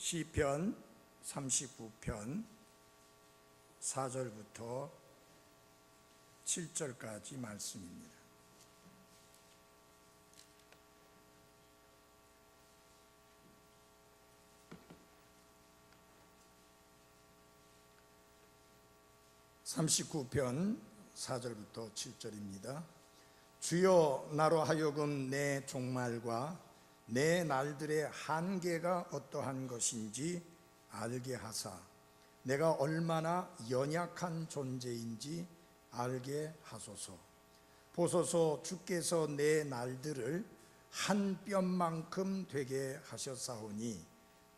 시편 39편 4절부터 7절까지 말씀입니다. (39편) 4절부터 7절입니다. 주여, 나로 하여금 내 종말과 내 날들의 한계가 어떠한 것인지 알게 하사 내가 얼마나 연약한 존재인지 알게 하소서. 보소서, 주께서 내 날들을 한 뼘만큼 되게 하셨사오니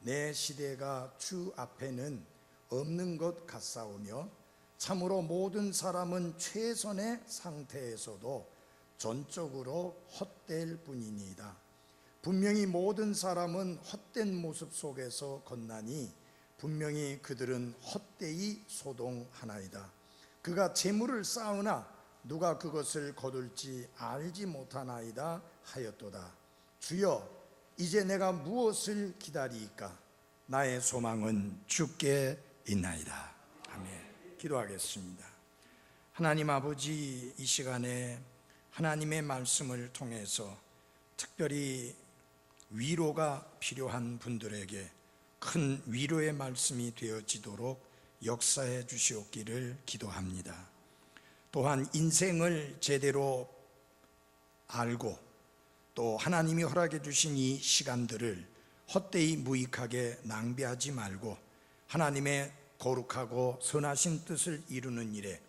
내 시대가 주 앞에는 없는 것 같사오며 참으로 모든 사람은 최선의 상태에서도 전적으로 헛될 뿐이니이다. 분명히 모든 사람은 헛된 모습 속에서 건나니 분명히 그들은 헛되이 소동하나이다. 그가 재물을 쌓으나 누가 그것을 거둘지 알지 못하나이다 하였도다. 주여, 이제 내가 무엇을 기다리이까? 나의 소망은 주께 있나이다. 아멘. 기도하겠습니다. 하나님 아버지, 이 시간에 하나님의 말씀을 통해서 특별히 위로가 필요한 분들에게 큰 위로의 말씀이 되어지도록 역사해 주시옵기를 기도합니다. 또한 인생을 제대로 알고 또 하나님이 허락해 주신 이 시간들을 헛되이 무익하게 낭비하지 말고 하나님의 거룩하고 선하신 뜻을 이루는 일에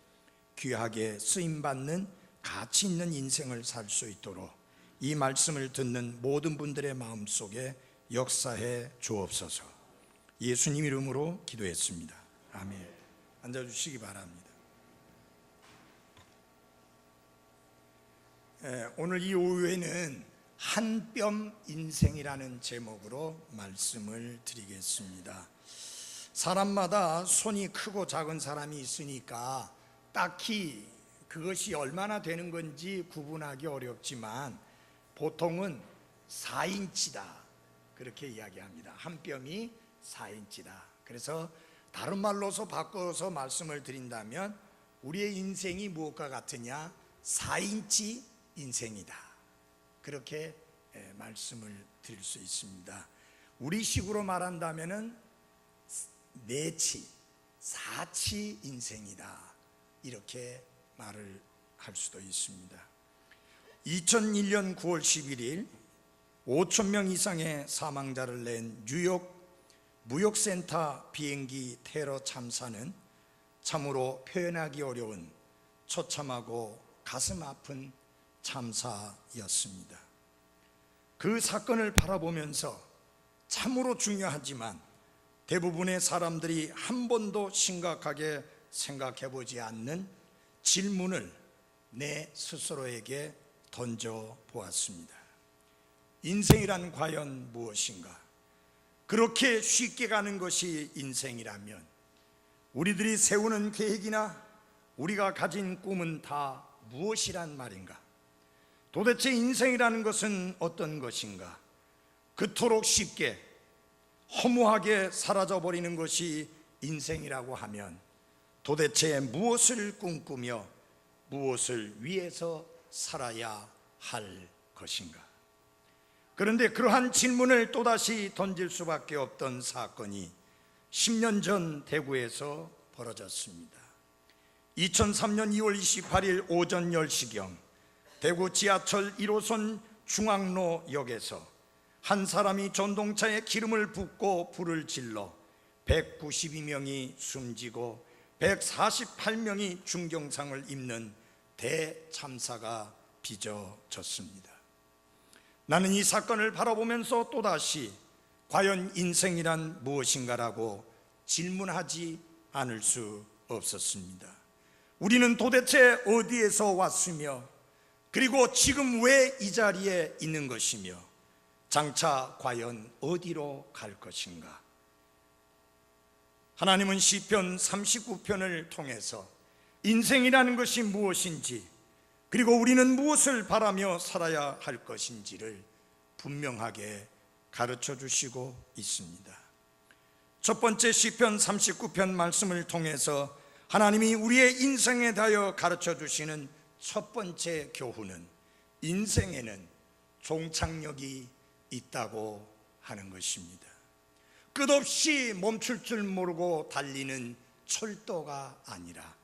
귀하게 쓰임받는 가치 있는 인생을 살 수 있도록 이 말씀을 듣는 모든 분들의 마음속에 역사해 주옵소서. 예수님 이름으로 기도했습니다. 아멘. 앉아주시기 바랍니다. 오늘 이 오후에는 한 뼘 인생이라는 제목으로 말씀을 드리겠습니다. 사람마다 손이 크고 작은 사람이 있으니까 딱히 그것이 얼마나 되는 건지 구분하기 어렵지만 보통은 4인치다 그렇게 이야기합니다. 한 뼘이 4인치다. 그래서 다른 말로서 바꿔서 말씀을 드린다면 우리의 인생이 무엇과 같으냐? 4인치 인생이다. 그렇게 말씀을 드릴 수 있습니다. 우리식으로 말한다면은 4치, 4치 인생이다. 이렇게 말을 할 수도 있습니다. 2001년 9월 11일 5,000명 이상의 사망자를 낸 뉴욕 무역센터 비행기 테러 참사는 참으로 표현하기 어려운 처참하고 가슴 아픈 참사였습니다. 그 사건을 바라보면서 참으로 중요하지만 대부분의 사람들이 한 번도 심각하게 생각해 보지 않는 질문을 내 스스로에게 던져 보았습니다. 인생이란 과연 무엇인가? 그렇게 쉽게 가는 것이 인생이라면 우리들이 세우는 계획이나 우리가 가진 꿈은 다 무엇이란 말인가? 도대체 인생이라는 것은 어떤 것인가? 그토록 쉽게 허무하게 사라져버리는 것이 인생이라고 하면 도대체 무엇을 꿈꾸며 무엇을 위해서 살아야 할 것인가? 그런데 그러한 질문을 또다시 던질 수밖에 없던 사건이 10년 전 대구에서 벌어졌습니다. 2003년 2월 28일 오전 10시경 대구 지하철 1호선 중앙로역에서 한 사람이 전동차에 기름을 붓고 불을 질러 192명이 숨지고 148명이 중경상을 입는 대참사가 빚어졌습니다. 나는 이 사건을 바라보면서 또다시 과연 인생이란 무엇인가라고 질문하지 않을 수 없었습니다. 우리는 도대체 어디에서 왔으며 그리고 지금 왜 이 자리에 있는 것이며 장차 과연 어디로 갈 것인가? 하나님은 시편 39편을 통해서 인생이라는 것이 무엇인지 그리고 우리는 무엇을 바라며 살아야 할 것인지를 분명하게 가르쳐 주시고 있습니다. 첫 번째 시편 39편 말씀을 통해서 하나님이 우리의 인생에 대하여 가르쳐 주시는 첫 번째 교훈은 인생에는 종착역이 있다고 하는 것입니다. 끝없이 멈출 줄 모르고 달리는 철도가 아니라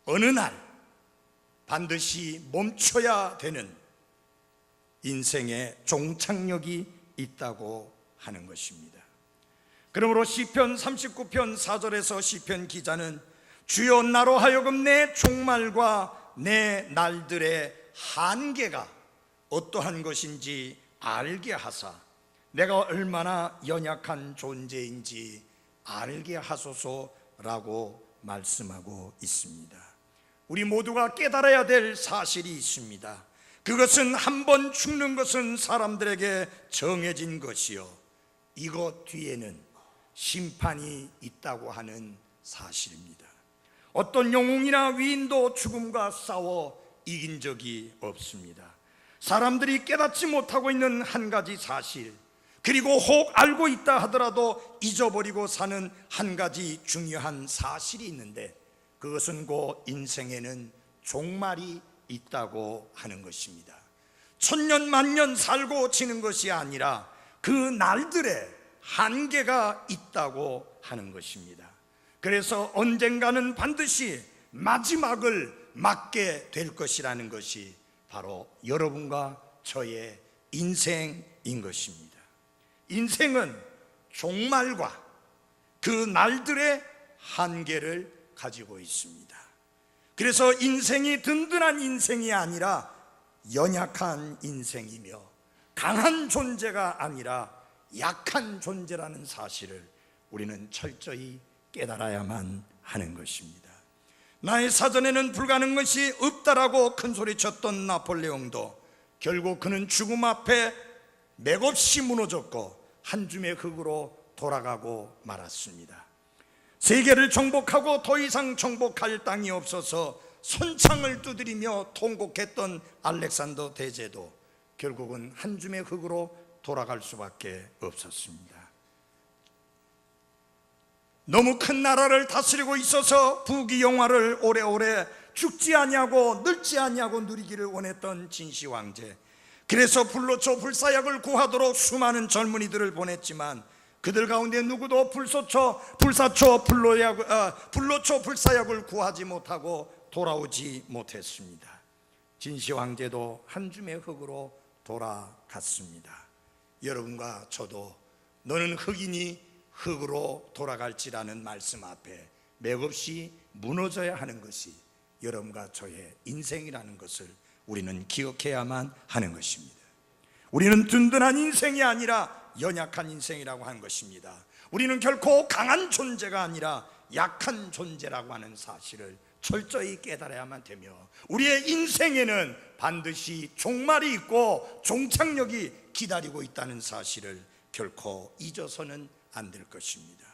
어느 날 반드시 멈춰야 되는 인생의 종착역이 있다고 하는 것입니다. 그러므로 시편 39편 4절에서 시편 기자는 주여 나로 하여금 내 종말과 내 날들의 한계가 어떠한 것인지 알게 하사 내가 얼마나 연약한 존재인지 알게 하소서라고 말씀하고 있습니다. 우리 모두가 깨달아야 될 사실이 있습니다. 그것은 한 번 죽는 것은 사람들에게 정해진 것이요, 이것 뒤에는 심판이 있다고 하는 사실입니다. 어떤 영웅이나 위인도 죽음과 싸워 이긴 적이 없습니다. 사람들이 깨닫지 못하고 있는 한 가지 사실, 그리고 혹 알고 있다 하더라도 잊어버리고 사는 한 가지 중요한 사실이 있는데, 그것은 곧 인생에는 종말이 있다고 하는 것입니다. 천년 만년 살고 지는 것이 아니라 그 날들의 한계가 있다고 하는 것입니다. 그래서 언젠가는 반드시 마지막을 맞게 될 것이라는 것이 바로 여러분과 저의 인생인 것입니다. 인생은 종말과 그 날들의 한계를 가지고 있습니다. 그래서 인생이 든든한 인생이 아니라 연약한 인생이며 강한 존재가 아니라 약한 존재라는 사실을 우리는 철저히 깨달아야만 하는 것입니다. 나의 사전에는 불가능한 것이 없다라고 큰소리쳤던 나폴레옹도 결국 그는 죽음 앞에 맥없이 무너졌고 한 줌의 흙으로 돌아가고 말았습니다. 세계를 정복하고 더 이상 정복할 땅이 없어서 손창을 두드리며 통곡했던 알렉산더 대제도 결국은 한 줌의 흙으로 돌아갈 수밖에 없었습니다. 너무 큰 나라를 다스리고 있어서 부귀영화를 오래오래 죽지 아니하고 늙지 아니하고 누리기를 원했던 진시 황제, 그래서 불로초 불사약을 구하도록 수많은 젊은이들을 보냈지만 그들 가운데 누구도 불로초 불사약을 구하지 못하고 돌아오지 못했습니다. 진시 황제도 한 줌의 흙으로 돌아갔습니다. 여러분과 저도 너는 흙이니 흙으로 돌아갈지라는 말씀 앞에 맥없이 무너져야 하는 것이 여러분과 저의 인생이라는 것을 우리는 기억해야만 하는 것입니다. 우리는 든든한 인생이 아니라 연약한 인생이라고 하는 것입니다. 우리는 결코 강한 존재가 아니라 약한 존재라고 하는 사실을 철저히 깨달아야만 되며, 우리의 인생에는 반드시 종말이 있고 종착역이 기다리고 있다는 사실을 결코 잊어서는 안 될 것입니다.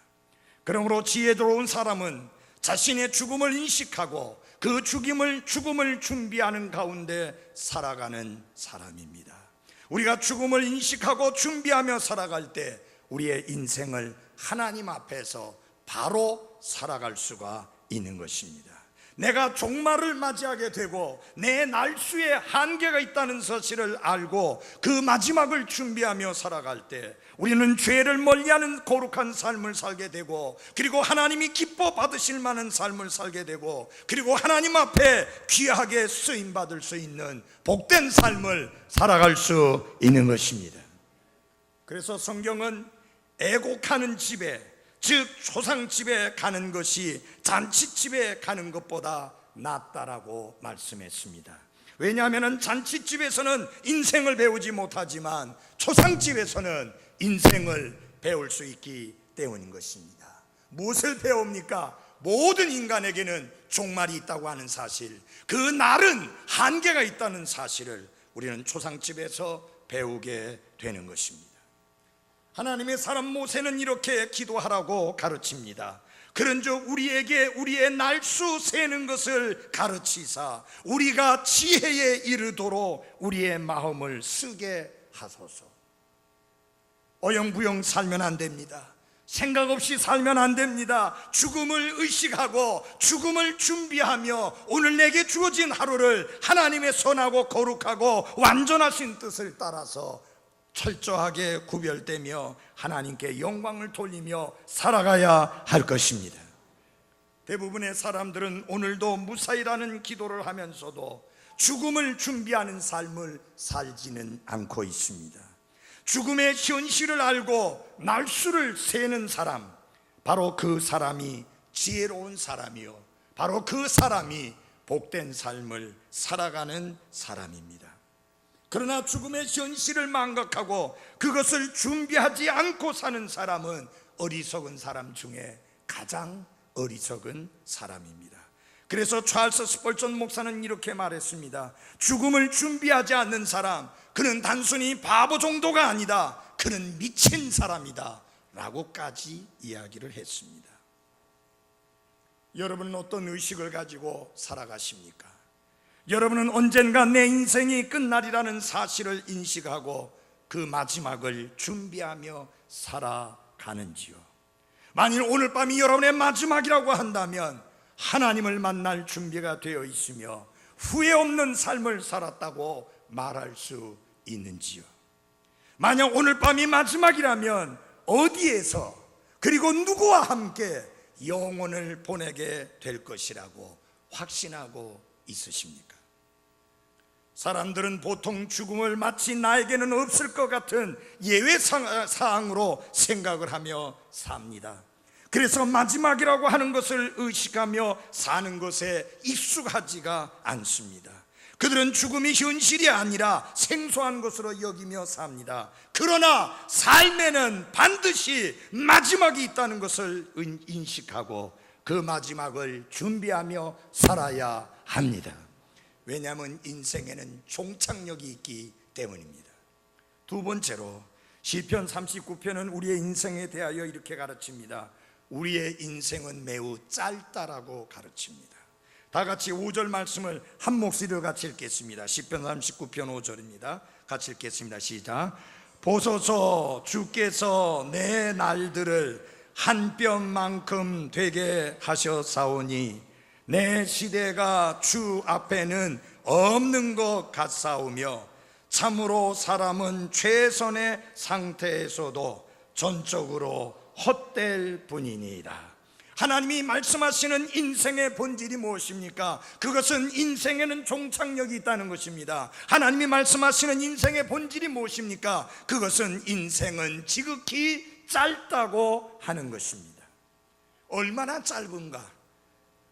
그러므로 지혜로운 사람은 자신의 죽음을 인식하고 그 죽음을 준비하는 가운데 살아가는 사람입니다. 우리가 죽음을 인식하고 준비하며 살아갈 때 우리의 인생을 하나님 앞에서 바로 살아갈 수가 있는 것입니다. 내가 종말을 맞이하게 되고 내 날수에 한계가 있다는 사실을 알고 그 마지막을 준비하며 살아갈 때 우리는 죄를 멀리하는 거룩한 삶을 살게 되고, 그리고 하나님이 기뻐 받으실 만한 삶을 살게 되고, 그리고 하나님 앞에 귀하게 쓰임받을 수 있는 복된 삶을 살아갈 수 있는 것입니다. 그래서 성경은 애곡하는 집에, 즉 초상집에 가는 것이 잔치집에 가는 것보다 낫다라고 말씀했습니다. 왜냐하면 잔치집에서는 인생을 배우지 못하지만 초상집에서는 인생을 배울 수 있기 때문인 것입니다. 무엇을 배웁니까? 모든 인간에게는 종말이 있다고 하는 사실, 그 날은 한계가 있다는 사실을 우리는 초상집에서 배우게 되는 것입니다. 하나님의 사람 모세는 이렇게 기도하라고 가르칩니다. 그런즉 우리에게 우리의 날수 세는 것을 가르치사 우리가 지혜에 이르도록 우리의 마음을 쓰게 하소서. 어영부영 살면 안 됩니다. 생각 없이 살면 안 됩니다. 죽음을 의식하고 죽음을 준비하며 오늘 내게 주어진 하루를 하나님의 선하고 거룩하고 완전하신 뜻을 따라서 철저하게 구별되며 하나님께 영광을 돌리며 살아가야 할 것입니다. 대부분의 사람들은 오늘도 무사히라는 기도를 하면서도 죽음을 준비하는 삶을 살지는 않고 있습니다. 죽음의 현실을 알고 날수를 세는 사람, 바로 그 사람이 지혜로운 사람이요, 바로 그 사람이 복된 삶을 살아가는 사람입니다. 그러나 죽음의 현실을 망각하고 그것을 준비하지 않고 사는 사람은 어리석은 사람 중에 가장 어리석은 사람입니다. 그래서 찰스 스펄전 목사는 이렇게 말했습니다. 죽음을 준비하지 않는 사람, 그는 단순히 바보 정도가 아니다, 그는 미친 사람이다 라고까지 이야기를 했습니다. 여러분은 어떤 의식을 가지고 살아가십니까? 여러분은 언젠가 내 인생이 끝날이라는 사실을 인식하고 그 마지막을 준비하며 살아가는지요? 만일 오늘 밤이 여러분의 마지막이라고 한다면 하나님을 만날 준비가 되어 있으며 후회 없는 삶을 살았다고 말할 수 있는지요? 만약 오늘 밤이 마지막이라면 어디에서 그리고 누구와 함께 영혼을 보내게 될 것이라고 확신하고 있으십니까? 사람들은 보통 죽음을 마치 나에게는 없을 것 같은 예외 사항으로 생각을 하며 삽니다. 그래서 마지막이라고 하는 것을 의식하며 사는 것에 익숙하지가 않습니다. 그들은 죽음이 현실이 아니라 생소한 것으로 여기며 삽니다. 그러나 삶에는 반드시 마지막이 있다는 것을 인식하고 그 마지막을 준비하며 살아야 합니다. 왜냐하면 인생에는 종착역이 있기 때문입니다. 두 번째로 시편 39편은 우리의 인생에 대하여 이렇게 가르칩니다. 우리의 인생은 매우 짧다라고 가르칩니다. 다 같이 5절 말씀을 한 목소리로 같이 읽겠습니다. 시편 39편 5절입니다. 같이 읽겠습니다. 시작. 보소서, 주께서 내 날들을 한 뼘만큼 되게 하셨사오니 내 시대가 주 앞에는 없는 것 같사오며 참으로 사람은 최선의 상태에서도 전적으로 헛될 뿐이니이다. 하나님이 말씀하시는 인생의 본질이 무엇입니까? 그것은 인생에는 종착역이 있다는 것입니다. 하나님이 말씀하시는 인생의 본질이 무엇입니까? 그것은 인생은 지극히 짧다고 하는 것입니다. 얼마나 짧은가?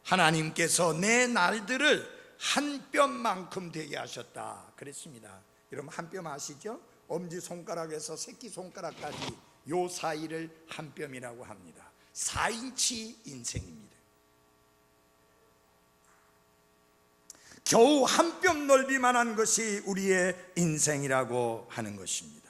하나님께서 내 날들을 한 뼘만큼 되게 하셨다 그랬습니다. 여러분 한 뼘 아시죠? 엄지손가락에서 새끼손가락까지 요 사이를 한 뼘이라고 합니다. 4인치 인생입니다. 겨우 한 뼘 넓이만한 것이 우리의 인생이라고 하는 것입니다.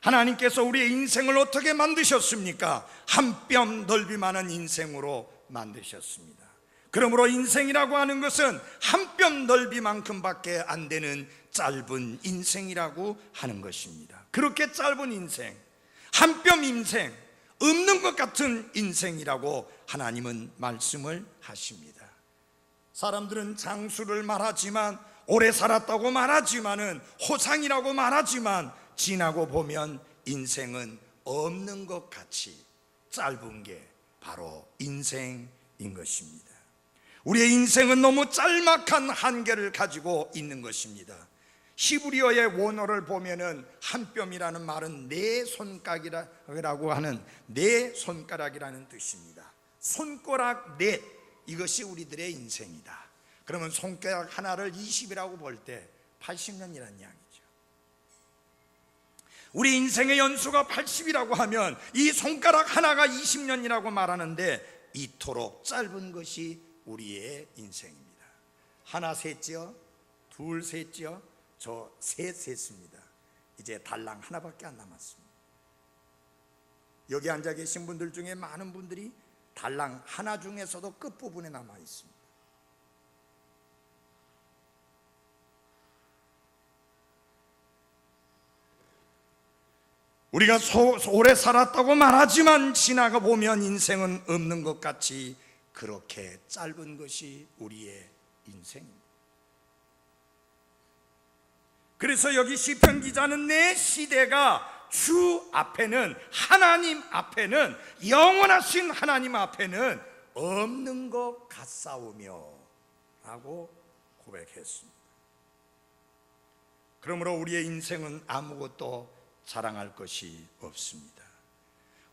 하나님께서 우리의 인생을 어떻게 만드셨습니까? 한 뼘 넓이만한 인생으로 만드셨습니다. 그러므로 인생이라고 하는 것은 한 뼘 넓이만큼밖에 안 되는 짧은 인생이라고 하는 것입니다. 그렇게 짧은 인생, 한 뼘 인생, 없는 것 같은 인생이라고 하나님은 말씀을 하십니다. 사람들은 장수를 말하지만, 오래 살았다고 말하지만은, 호상이라고 말하지만 지나고 보면 인생은 없는 것 같이 짧은 게 바로 인생인 것입니다. 우리의 인생은 너무 짤막한 한계를 가지고 있는 것입니다. 히브리어의 원어를 보면은 한 뼘이라는 말은 네 손가락이라고 하는 네 손가락이라는 뜻입니다. 손가락 넷, 이것이 우리들의 인생이다. 그러면 손가락 하나를 20이라고 볼 때 80년이라는 이야기죠. 우리 인생의 연수가 80이라고 하면 이 손가락 하나가 20년이라고 말하는데 이토록 짧은 것이 우리의 인생입니다. 하나 셌죠? 둘 셌죠? 저 셋 셌습니다. 이제 달랑 하나밖에 안 남았습니다. 여기 앉아 계신 분들 중에 많은 분들이 달랑 하나 중에서도 끝부분에 남아 있습니다. 우리가 오래 살았다고 말하지만 지나가 보면 인생은 없는 것 같이 그렇게 짧은 것이 우리의 인생입니다. 그래서 여기 시편 기자는 내 시대가 주 앞에는, 하나님 앞에는, 영원하신 하나님 앞에는 없는 것 같사오며 라고 고백했습니다. 그러므로 우리의 인생은 아무것도 자랑할 것이 없습니다.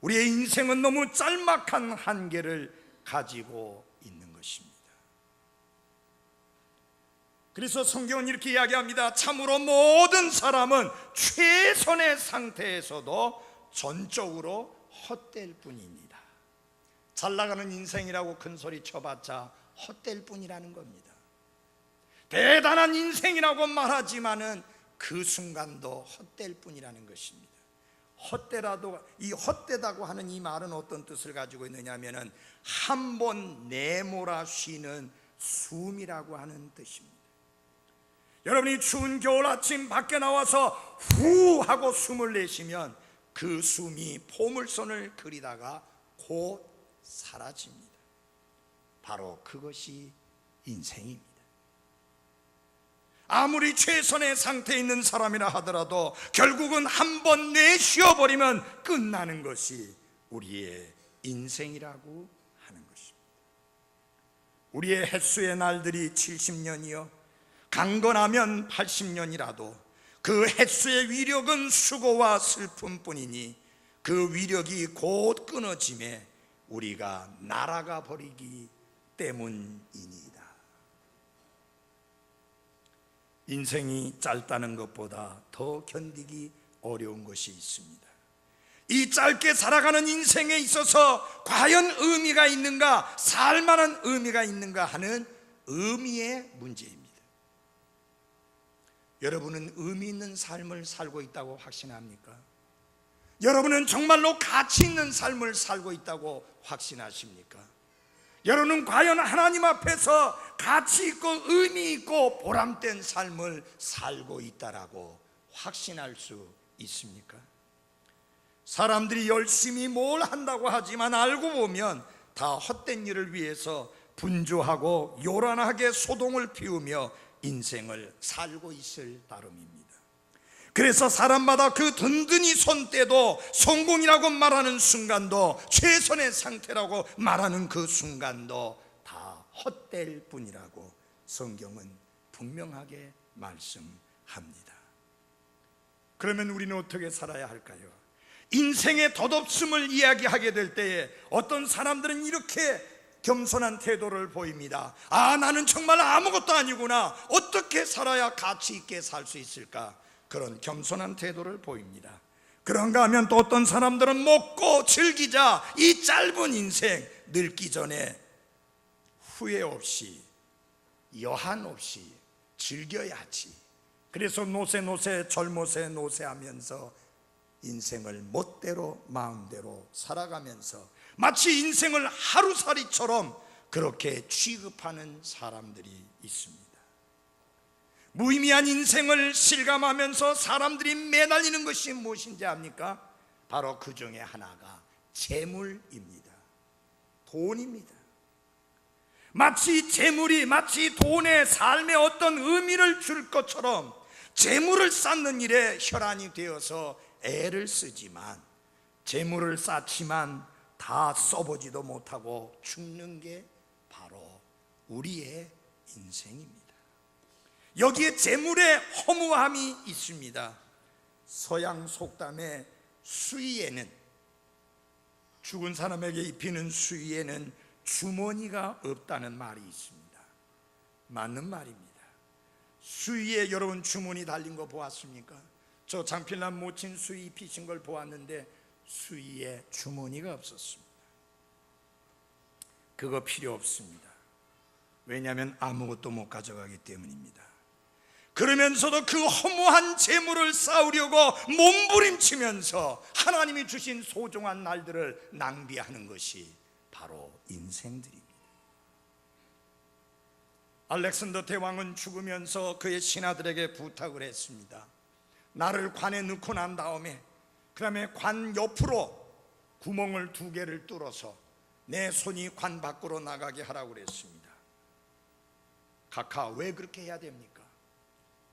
우리의 인생은 너무 짤막한 한계를 가지고 있는 것입니다. 그래서 성경은 이렇게 이야기합니다. 참으로 모든 사람은 최선의 상태에서도 전적으로 헛될 뿐입니다. 잘 나가는 인생이라고 큰 소리 쳐봤자 헛될 뿐이라는 겁니다. 대단한 인생이라고 말하지만은 그 순간도 헛될 뿐이라는 것입니다. 헛되라도, 이 헛되다고 하는 이 말은 어떤 뜻을 가지고 있느냐면은 한 번 내몰아 쉬는 숨이라고 하는 뜻입니다. 여러분이 추운 겨울 아침 밖에 나와서 후 하고 숨을 내쉬면 그 숨이 포물선을 그리다가 곧 사라집니다. 바로 그것이 인생입니다. 아무리 최선의 상태에 있는 사람이라 하더라도 결국은 한 번 내쉬어버리면 끝나는 것이 우리의 인생이라고 하는 것입니다. 우리의 햇수의 날들이 70년이요 강건하면 80년이라도 그 햇수의 위력은 수고와 슬픔뿐이니 그 위력이 곧 끊어짐에 우리가 날아가 버리기 때문이니이다. 인생이 짧다는 것보다 더 견디기 어려운 것이 있습니다. 이 짧게 살아가는 인생에 있어서 과연 의미가 있는가, 살만한 의미가 있는가 하는 의미의 문제입니다. 여러분은 의미 있는 삶을 살고 있다고 확신합니까? 여러분은 정말로 가치 있는 삶을 살고 있다고 확신하십니까? 여러분은 과연 하나님 앞에서 가치 있고 의미 있고 보람된 삶을 살고 있다라고 확신할 수 있습니까? 사람들이 열심히 뭘 한다고 하지만 알고 보면 다 헛된 일을 위해서 분주하고 요란하게 소동을 피우며 인생을 살고 있을 따름입니다. 그래서 사람마다 그 든든히 손 떼도 성공이라고 말하는 순간도, 최선의 상태라고 말하는 그 순간도 다 헛될 뿐이라고 성경은 분명하게 말씀합니다. 그러면 우리는 어떻게 살아야 할까요? 인생의 덧없음을 이야기하게 될 때에 어떤 사람들은 이렇게 겸손한 태도를 보입니다. 아, 나는 정말 아무것도 아니구나, 어떻게 살아야 가치 있게 살 수 있을까, 그런 겸손한 태도를 보입니다. 그런가 하면 또 어떤 사람들은 먹고 즐기자, 이 짧은 인생 늙기 전에 후회 없이 여한 없이 즐겨야지, 그래서 노세 젊어세 노세하면서 인생을 멋대로 마음대로 살아가면서 마치 인생을 하루살이처럼 그렇게 취급하는 사람들이 있습니다. 무의미한 인생을 실감하면서 사람들이 매달리는 것이 무엇인지 압니까? 바로 그 중에 하나가 재물입니다. 돈입니다. 마치 재물이, 마치 돈의 삶에 어떤 의미를 줄 것처럼 재물을 쌓는 일에 혈안이 되어서 애를 쓰지만, 재물을 쌓지만 다 써보지도 못하고 죽는 게 바로 우리의 인생입니다. 여기에 재물의 허무함이 있습니다. 서양 속담의 수의에는, 죽은 사람에게 입히는 수의에는 주머니가 없다는 말이 있습니다. 맞는 말입니다. 수의에 여러분 주머니 달린 거 보았습니까? 저 장필남 모친 수의 입히신 걸 보았는데 수의에 주머니가 없었습니다. 그거 필요 없습니다. 왜냐하면 아무것도 못 가져가기 때문입니다. 그러면서도 그 허무한 재물을 쌓으려고 몸부림치면서 하나님이 주신 소중한 날들을 낭비하는 것이 바로 인생들입니다. 알렉산더 대왕은 죽으면서 그의 신하들에게 부탁을 했습니다. 나를 관에 넣고 난 다음에 그 다음에 관 옆으로 구멍을 2개를 뚫어서 내 손이 관 밖으로 나가게 하라고 그랬습니다. 각하, 왜 그렇게 해야 됩니까?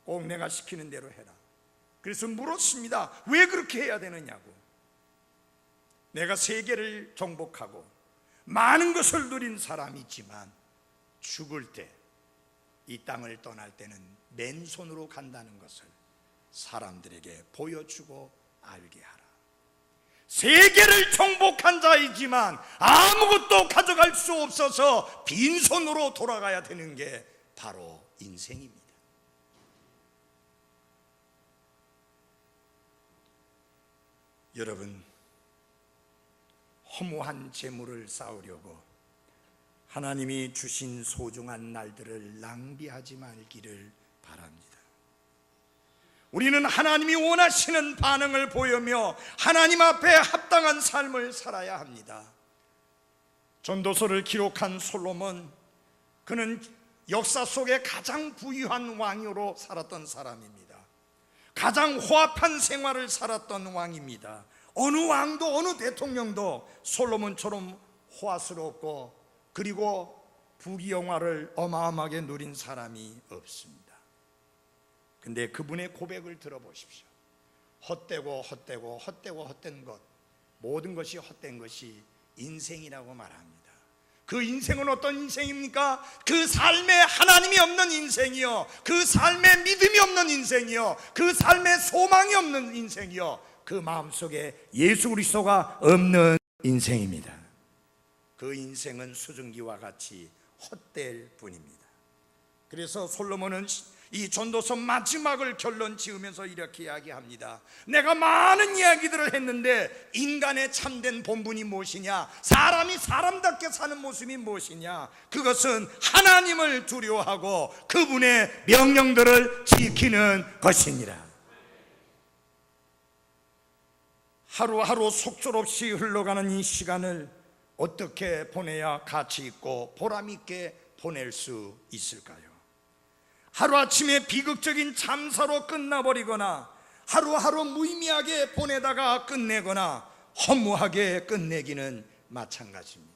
꼭 내가 시키는 대로 해라. 그래서 물었습니다. 왜 그렇게 해야 되느냐고. 내가 세계를 정복하고 많은 것을 누린 사람이지만 죽을 때, 이 땅을 떠날 때는 맨손으로 간다는 것을 사람들에게 보여주고 알게 하라. 세계를 정복한 자이지만 아무것도 가져갈 수 없어서 빈손으로 돌아가야 되는 게 바로 인생입니다. 여러분, 허무한 재물을 쌓으려고 하나님이 주신 소중한 날들을 낭비하지 말기를 바랍니다. 우리는 하나님이 원하시는 반응을 보이며 하나님 앞에 합당한 삶을 살아야 합니다. 전도서를 기록한 솔로몬, 그는 역사 속에 가장 부유한 왕으로 살았던 사람입니다. 가장 호합한 생활을 살았던 왕입니다. 어느 왕도 어느 대통령도 솔로몬처럼 호화스럽고 그리고 부귀영화를 어마어마하게 누린 사람이 없습니다. 근데 그분의 고백을 들어보십시오. 헛된 것, 모든 것이 헛된 것이 인생이라고 말합니다. 그 인생은 어떤 인생입니까? 그 삶에 하나님이 없는 인생이요, 그 삶에 믿음이 없는 인생이요, 그 삶에 소망이 없는 인생이요, 그 마음속에 예수 그리스도가 없는 인생입니다. 그 인생은 수증기와 같이 헛될 뿐입니다. 그래서 솔로몬은 이 전도서 마지막을 결론 지으면서 이렇게 이야기합니다. 내가 많은 이야기들을 했는데 인간의 참된 본분이 무엇이냐, 사람이 사람답게 사는 모습이 무엇이냐, 그것은 하나님을 두려워하고 그분의 명령들을 지키는 것이니라. 하루하루 속절없이 흘러가는 이 시간을 어떻게 보내야 가치 있고 보람 있게 보낼 수 있을까요? 하루아침에 비극적인 참사로 끝나버리거나 하루하루 무의미하게 보내다가 끝내거나 허무하게 끝내기는 마찬가지입니다.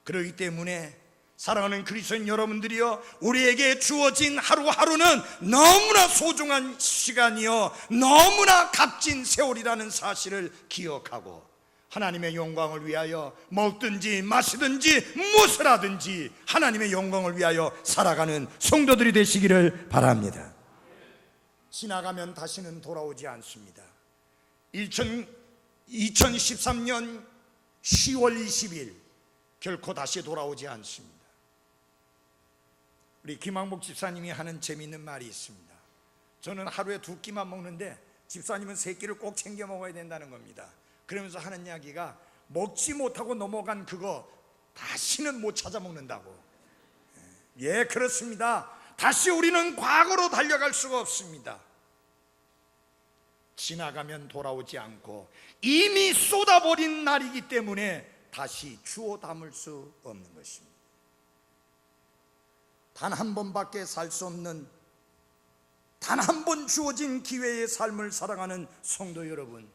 그렇기 때문에 사랑하는 그리스도인 여러분들이여, 우리에게 주어진 하루하루는 너무나 소중한 시간이요, 너무나 값진 세월이라는 사실을 기억하고 하나님의 영광을 위하여 먹든지 마시든지 무엇을 하든지 하나님의 영광을 위하여 살아가는 성도들이 되시기를 바랍니다. 지나가면 다시는 돌아오지 않습니다. 2013년 10월 20일 결코 다시 돌아오지 않습니다. 우리 김항복 집사님이 하는 재미있는 말이 있습니다. 저는 하루에 2끼만 먹는데 집사님은 3끼를 꼭 챙겨 먹어야 된다는 겁니다. 그러면서 하는 이야기가, 먹지 못하고 넘어간 그거 다시는 못 찾아 먹는다고. 예, 그렇습니다. 다시 우리는 과거로 달려갈 수가 없습니다. 지나가면 돌아오지 않고 이미 쏟아버린 날이기 때문에 다시 주워 담을 수 없는 것입니다. 단 한 번밖에 살 수 없는, 단 한 번 주어진 기회의 삶을 살아가는 성도 여러분,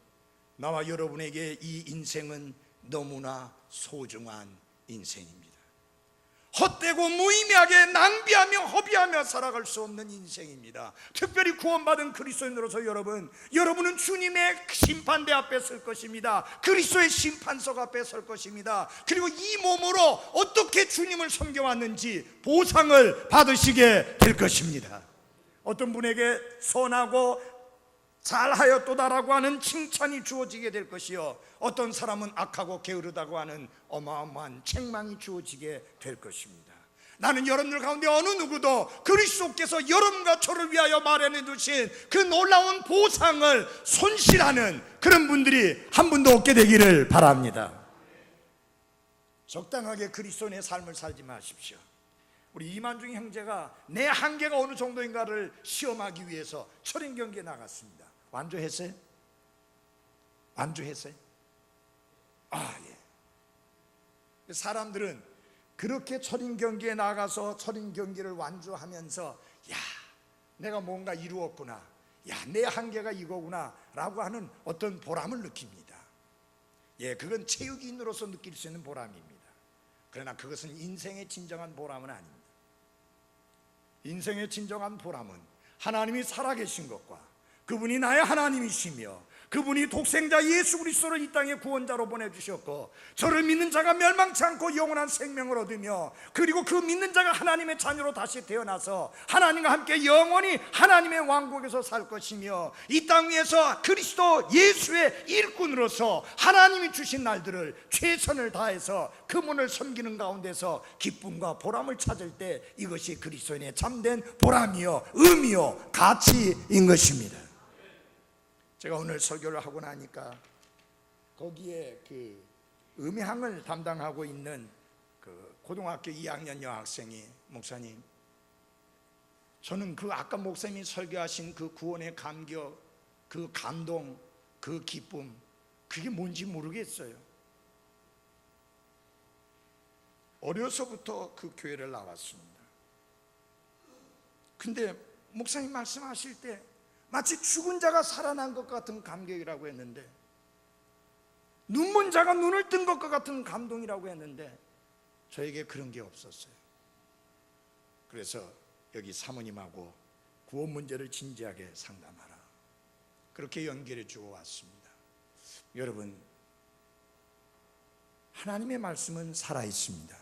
나와 여러분에게 이 인생은 너무나 소중한 인생입니다. 헛되고 무의미하게 낭비하며 허비하며 살아갈 수 없는 인생입니다. 특별히 구원받은 그리스도인으로서 여러분은 주님의 심판대 앞에 설 것입니다. 그리스도의 심판석 앞에 설 것입니다. 그리고 이 몸으로 어떻게 주님을 섬겨왔는지 보상을 받으시게 될 것입니다. 어떤 분에게 선하고 잘하였도다라고 하는 칭찬이 주어지게 될 것이요, 어떤 사람은 악하고 게으르다고 하는 어마어마한 책망이 주어지게 될 것입니다. 나는 여러분들 가운데 어느 누구도 그리스도께서 여러분과 저를 위하여 마련해 두신 그 놀라운 보상을 손실하는 그런 분들이 한 분도 없게 되기를 바랍니다. 적당하게 그리스도인의 삶을 살지 마십시오. 우리 이만중 형제가 내 한계가 어느 정도인가를 시험하기 위해서 철인 경기에 나갔습니다. 완주했어요? 완주했어요? 예. 사람들은 그렇게 철인 경기에 나가서 철인 경기를 완주하면서, 야, 내가 뭔가 이루었구나, 야, 내 한계가 이거구나 라고 하는 어떤 보람을 느낍니다. 예, 그건 체육인으로서 느낄 수 있는 보람입니다. 그러나 그것은 인생의 진정한 보람은 아닙니다. 인생의 진정한 보람은 하나님이 살아계신 것과 그분이 나의 하나님이시며 그분이 독생자 예수 그리스도를 이 땅에 구원자로 보내주셨고 저를 믿는 자가 멸망치 않고 영원한 생명을 얻으며 그리고 그 믿는 자가 하나님의 자녀로 다시 태어나서 하나님과 함께 영원히 하나님의 왕국에서 살 것이며 이 땅 위에서 그리스도 예수의 일꾼으로서 하나님이 주신 날들을 최선을 다해서 그분을 섬기는 가운데서 기쁨과 보람을 찾을 때 이것이 그리스도인의 참된 보람이요 의미요 가치인 것입니다. 제가 오늘 설교를 하고 나니까 거기에 그 음향을 담당하고 있는 그 고등학교 2학년 여학생이 목사님, 저는 그 아까 목사님이 설교하신 그 구원의 감격, 그 감동, 그 기쁨, 그게 뭔지 모르겠어요. 어려서부터 그 교회를 나왔습니다. 근데 목사님 말씀하실 때 마치 죽은 자가 살아난 것 같은 감격이라고 했는데, 눈먼 자가 눈을 뜬 것과 같은 감동이라고 했는데 저에게 그런 게 없었어요. 그래서 여기 사모님하고 구원 문제를 진지하게 상담하라, 그렇게 연결해 주고 왔습니다. 여러분, 하나님의 말씀은 살아있습니다.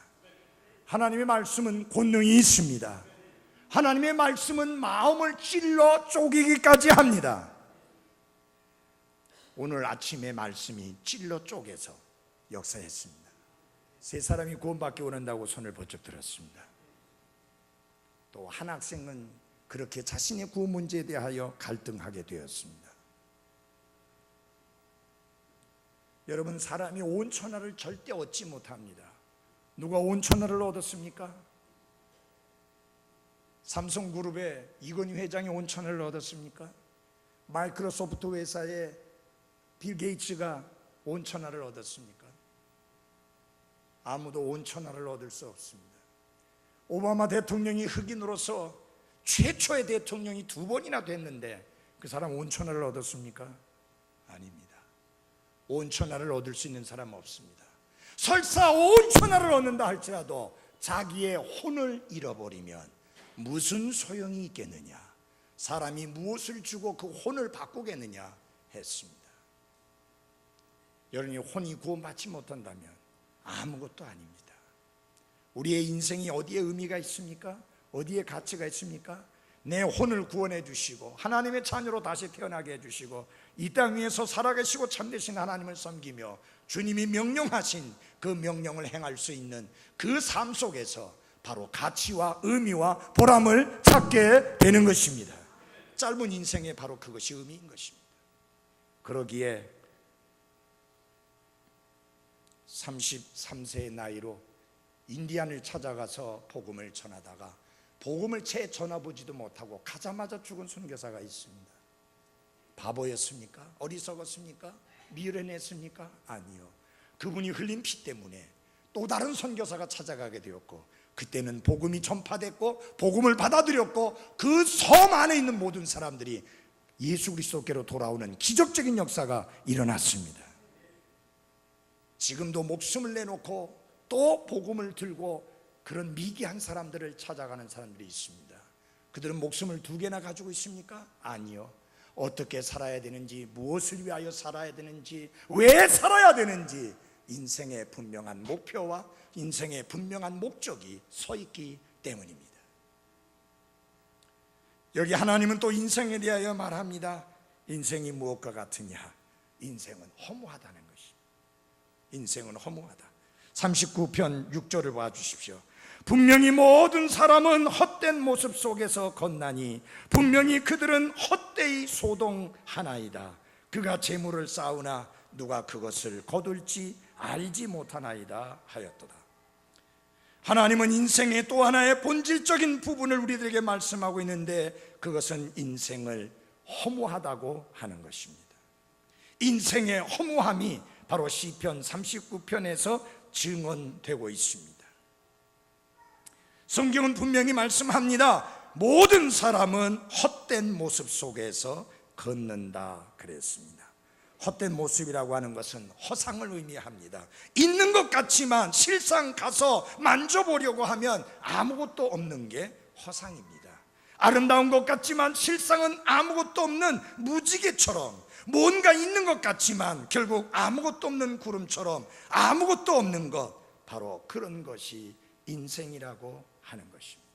하나님의 말씀은 권능이 있습니다. 하나님의 말씀은 마음을 찔러 쪼개기까지 합니다. 오늘 아침에 말씀이 찔러 쪼개서 역사했습니다. 세 사람이 구원받기 원한다고 손을 번쩍 들었습니다. 또 한 학생은 그렇게 자신의 구원 문제에 대하여 갈등하게 되었습니다. 여러분, 사람이 온 천하를 절대 얻지 못합니다. 누가 온 천하를 얻었습니까? 삼성그룹의 이건희 회장이 온 천하를 얻었습니까? 마이크로소프트 회사의 빌 게이츠가 온 천하를 얻었습니까? 아무도 온 천하를 얻을 수 없습니다. 오바마 대통령이 흑인으로서 최초의 대통령이 2번이나 됐는데 그 사람 온 천하를 얻었습니까? 아닙니다. 온 천하를 얻을 수 있는 사람 없습니다. 설사 온 천하를 얻는다 할지라도 자기의 혼을 잃어버리면 무슨 소용이 있겠느냐, 사람이 무엇을 주고 그 혼을 바꾸겠느냐 했습니다. 여러분이 혼이 구원받지 못한다면 아무것도 아닙니다. 우리의 인생이 어디에 의미가 있습니까? 어디에 가치가 있습니까? 내 혼을 구원해 주시고 하나님의 자녀로 다시 태어나게 해주시고 이 땅 위에서 살아계시고 참되신 하나님을 섬기며 주님이 명령하신 그 명령을 행할 수 있는 그 삶 속에서 바로 가치와 의미와 보람을 찾게 되는 것입니다. 짧은 인생에 바로 그것이 의미인 것입니다. 그러기에 33세의 나이로 인디안을 찾아가서 복음을 전하다가 복음을 채 전해보지도 못하고 가자마자 죽은 선교사가 있습니다. 바보였습니까? 어리석었습니까? 미련했습니까? 아니요. 그분이 흘린 피 때문에 또 다른 선교사가 찾아가게 되었고, 그때는 복음이 전파됐고 복음을 받아들였고 그 섬 안에 있는 모든 사람들이 예수 그리스도께로 돌아오는 기적적인 역사가 일어났습니다. 지금도 목숨을 내놓고 또 복음을 들고 그런 미개한 사람들을 찾아가는 사람들이 있습니다. 그들은 목숨을 2개나 가지고 있습니까? 아니요. 어떻게 살아야 되는지, 무엇을 위하여 살아야 되는지, 왜 살아야 되는지 인생의 분명한 목표와 인생의 분명한 목적이 서 있기 때문입니다. 여기 하나님은 또 인생에 대하여 말합니다. 인생이 무엇과 같으냐? 인생은 허무하다는 것입니다. 인생은 허무하다. 39편 6절을 봐주십시오. 분명히 모든 사람은 헛된 모습 속에서 걷나니 분명히 그들은 헛되이 소동하나이다. 그가 재물을 쌓으나 누가 그것을 거둘지 알지 못하나이다 하였도다. 하나님은 인생의 또 하나의 본질적인 부분을 우리들에게 말씀하고 있는데 그것은 인생을 허무하다고 하는 것입니다. 인생의 허무함이 바로 시편 39편에서 증언되고 있습니다. 성경은 분명히 말씀합니다. 모든 사람은 헛된 모습 속에서 걷는다 그랬습니다. 헛된 모습이라고 하는 것은 허상을 의미합니다. 있는 것 같지만 실상 가서 만져보려고 하면 아무것도 없는 게 허상입니다. 아름다운 것 같지만 실상은 아무것도 없는 무지개처럼, 뭔가 있는 것 같지만 결국 아무것도 없는 구름처럼 아무것도 없는 것, 바로 그런 것이 인생이라고 하는 것입니다.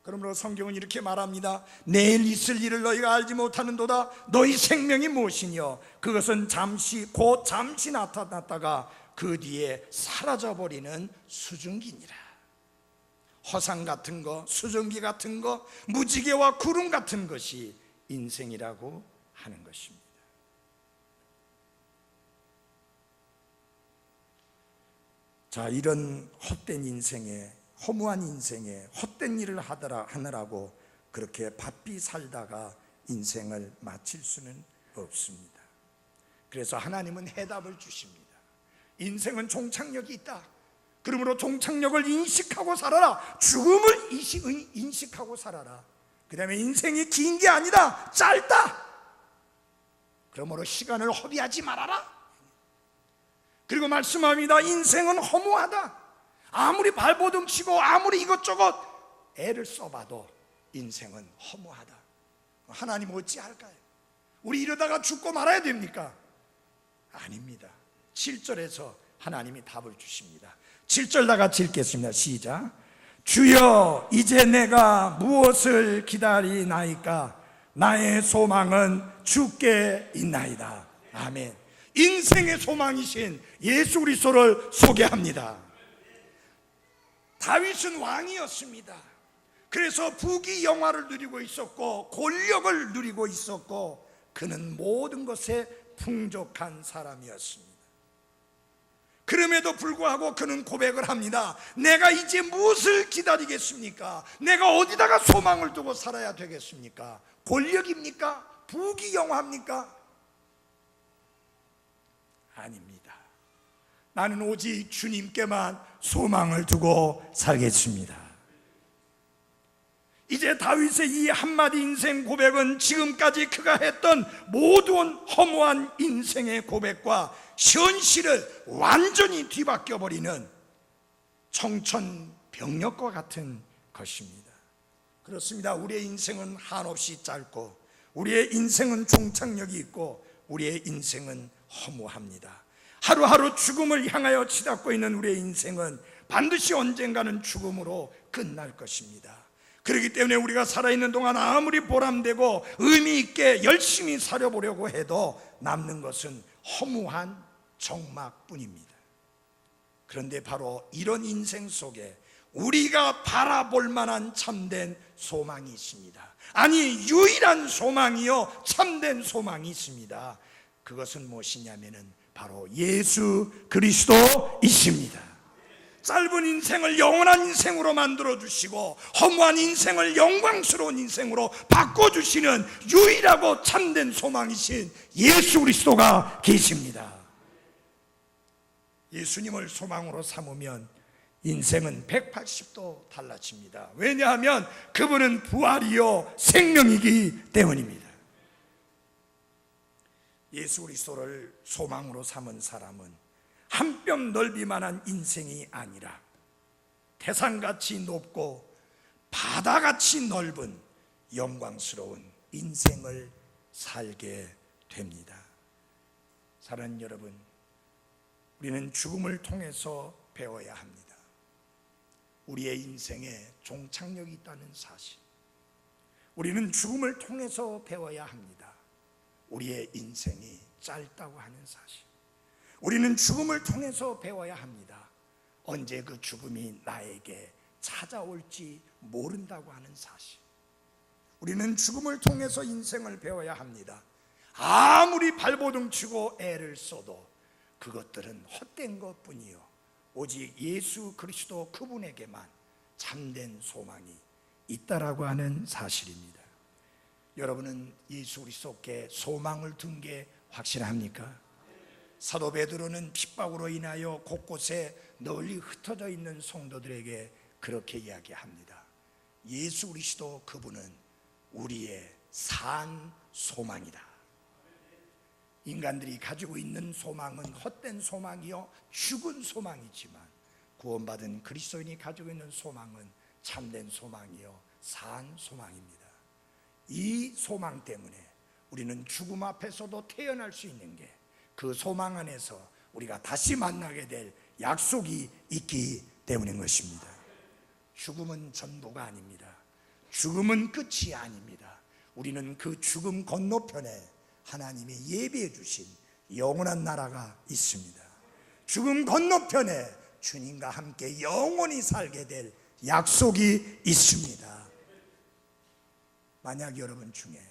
그러므로 성경은 이렇게 말합니다. 내일 있을 일을 너희가 알지 못하는도다. 너희 생명이 무엇이뇨? 그것은 잠시 곧 잠시 나타났다가 그 뒤에 사라져버리는 수증기니라. 허상 같은 거, 수증기 같은 거, 무지개와 구름 같은 것이 인생이라고 하는 것입니다. 자, 이런 헛된 인생에, 허무한 인생에 헛된 일을 하느라고 그렇게 바삐 살다가 인생을 마칠 수는 없습니다. 그래서 하나님은 해답을 주십니다. 인생은 종착역이 있다. 그러므로 종착역을 인식하고 살아라. 죽음을 인식하고 살아라. 그 다음에 인생이 긴 게 아니다, 짧다. 그러므로 시간을 허비하지 말아라. 그리고 말씀합니다. 인생은 허무하다. 아무리 발버둥 치고 아무리 이것저것 애를 써봐도 인생은 허무하다. 하나님 어찌할까요? 우리 이러다가 죽고 말아야 됩니까? 아닙니다. 7절에서 하나님이 답을 주십니다. 7절 다 같이 읽겠습니다. 시작. 주여, 이제 내가 무엇을 기다리나이까? 나의 소망은 주께 있나이다. 아멘. 인생의 소망이신 예수 그리스도를 소개합니다. 다윗은 왕이었습니다. 그래서 부귀영화를 누리고 있었고 권력을 누리고 있었고 그는 모든 것에 풍족한 사람이었습니다. 그럼에도 불구하고 그는 고백을 합니다. 내가 이제 무엇을 기다리겠습니까? 내가 어디다가 소망을 두고 살아야 되겠습니까? 권력입니까? 부귀영화입니까? 아닙니다. 나는 오직 주님께만 소망을 두고 살겠습니다. 이제 다윗의 이 한마디 인생 고백은 지금까지 그가 했던 모든 허무한 인생의 고백과 현실을 완전히 뒤바뀌어버리는 청천벽력과 같은 것입니다. 그렇습니다. 우리의 인생은 한없이 짧고 우리의 인생은 종착역이 있고 우리의 인생은 허무합니다. 하루하루 죽음을 향하여 치닫고 있는 우리의 인생은 반드시 언젠가는 죽음으로 끝날 것입니다. 그렇기 때문에 우리가 살아있는 동안 아무리 보람되고 의미 있게 열심히 살아보려고 해도 남는 것은 허무한 정막뿐입니다. 그런데 바로 이런 인생 속에 우리가 바라볼 만한 참된 소망이 있습니다. 아니, 유일한 소망이요 참된 소망이 있습니다. 그것은 무엇이냐면은 바로 예수 그리스도이십니다. 짧은 인생을 영원한 인생으로 만들어주시고 허무한 인생을 영광스러운 인생으로 바꿔주시는 유일하고 참된 소망이신 예수 그리스도가 계십니다. 예수님을 소망으로 삼으면 인생은 180도 달라집니다. 왜냐하면 그분은 부활이요 생명이기 때문입니다. 예수 그리스도를 소망으로 삼은 사람은 한 뼘 넓이만한 인생이 아니라 태산같이 높고 바다같이 넓은 영광스러운 인생을 살게 됩니다. 사랑하는 여러분, 우리는 죽음을 통해서 배워야 합니다. 우리의 인생에 종착역이 있다는 사실, 우리는 죽음을 통해서 배워야 합니다. 우리의 인생이 짧다고 하는 사실, 우리는 죽음을 통해서 배워야 합니다. 언제 그 죽음이 나에게 찾아올지 모른다고 하는 사실, 우리는 죽음을 통해서 인생을 배워야 합니다. 아무리 발버둥 치고 애를 써도 그것들은 헛된 것뿐이요 오직 예수 그리스도 그분에게만 참된 소망이 있다라고 하는 사실입니다. 여러분은 예수 그리스도께 소망을 둔 게 확실합니까? 사도 베드로는 핍박으로 인하여 곳곳에 널리 흩어져 있는 성도들에게 그렇게 이야기합니다. 예수 그리스도 그분은 우리의 산 소망이다. 인간들이 가지고 있는 소망은 헛된 소망이요 죽은 소망이지만 구원받은 그리스도인이 가지고 있는 소망은 참된 소망이요 산 소망입니다. 이 소망 때문에 우리는 죽음 앞에서도 태어날 수 있는 게 그 소망 안에서 우리가 다시 만나게 될 약속이 있기 때문인 것입니다. 죽음은 전부가 아닙니다. 죽음은 끝이 아닙니다. 우리는 그 죽음 건너편에 하나님이 예비해 주신 영원한 나라가 있습니다. 죽음 건너편에 주님과 함께 영원히 살게 될 약속이 있습니다. 만약 여러분 중에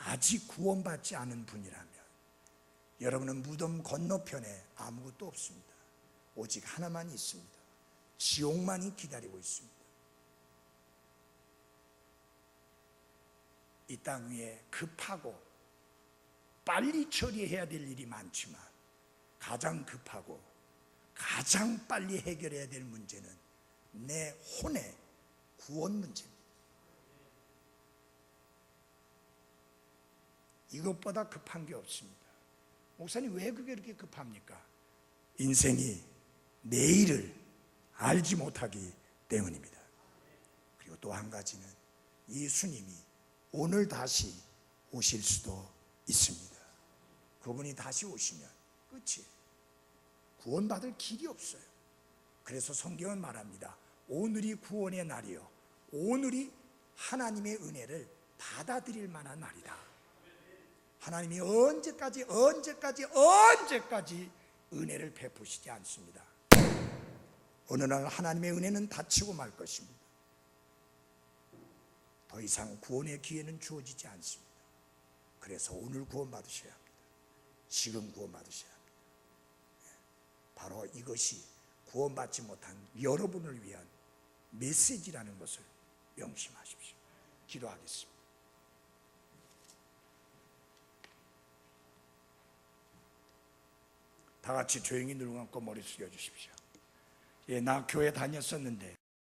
아직 구원받지 않은 분이라면 여러분은 무덤 건너편에 아무것도 없습니다. 오직 하나만 있습니다. 지옥만이 기다리고 있습니다. 이 땅 위에 급하고 빨리 처리해야 될 일이 많지만 가장 급하고 가장 빨리 해결해야 될 문제는 내 혼의 구원 문제입니다. 이것보다 급한 게 없습니다. 목사님 왜 그게 그렇게 급합니까? 인생이 내일을 알지 못하기 때문입니다. 그리고 또 한 가지는 예수님이 오늘 다시 오실 수도 있습니다. 그분이 다시 오시면 끝이에요. 구원받을 길이 없어요. 그래서 성경은 말합니다. 오늘이 구원의 날이요 오늘이 하나님의 은혜를 받아들일 만한 날이다. 하나님이 언제까지 은혜를 베푸시지 않습니다. 어느 날 하나님의 은혜는 닫히고 말 것입니다. 더 이상 구원의 기회는 주어지지 않습니다. 그래서 오늘 구원받으셔야 합니다. 지금 구원받으셔야 합니다. 바로 이것이 구원받지 못한 여러분을 위한 메시지라는 것을 명심하십시오. 기도하겠습니다. 다 같이 조용히 눈을 감고 머리 숙여 주십시오. 나 교회 다녔었는데